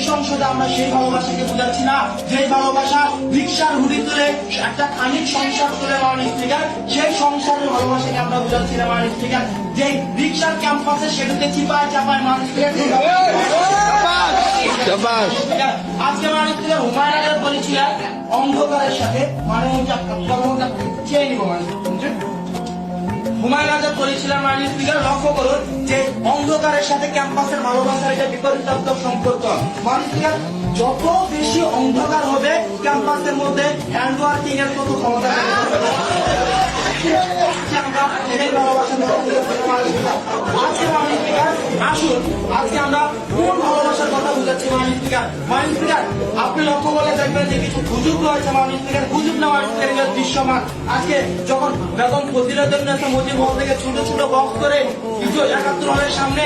সংসদে আমরা সেই ভালোবাসাকে বুঝাচ্ছি না, যে ভালোবাসা রিক্সার হুডি তুলে একটা খানিক সংসার তুলে মানুষ স্পিকার, সেই সংসারের ভালোবাসাকে আমরা বুঝাচ্ছি না মানুষ স্পিকার। যে রিক্সার ক্যাম্পাসে সেটাতে চিপায় চাপায় মানুষ স্পিকার। আজকে মানুষ স্পিকার হুমায়ুন আজাদ বলেছিলেন অন্ধকারের সাথে মানে চেয়ে নিব মানুষ। হুমায়ুন আজাদ বলেছিলেন মাননীয় স্পিকার, লক্ষ্য করুন যে অন্ধকারের সাথে ক্যাম্পাসের ভালোবাসার এটা বিপরীতাত্মক সম্পর্ক। মাননীয় স্পিকার, যত বেশি অন্ধকার হবে ক্যাম্পাসের মধ্যে হ্যান্ডওয়ার্কিং এর কত ক্ষমতা আসুন আজকে আমরা কোন ভালোবাসার কথা বুঝাচ্ছি মাননীয় স্পিকার। মাননীয় স্পিকার, আপনি লক্ষ্য করে দেখবেন যে কিছু গুজব রয়েছে মাননীয় স্পিকার, গুজব না মাননীয় স্পিকার দৃশ্যমান। আজকে যখন বেগম ফজিলাতুন্নেসা মুজিব হল থেকে ছোট ছোট বক্স করে কিছু ৭১ হলের সামনে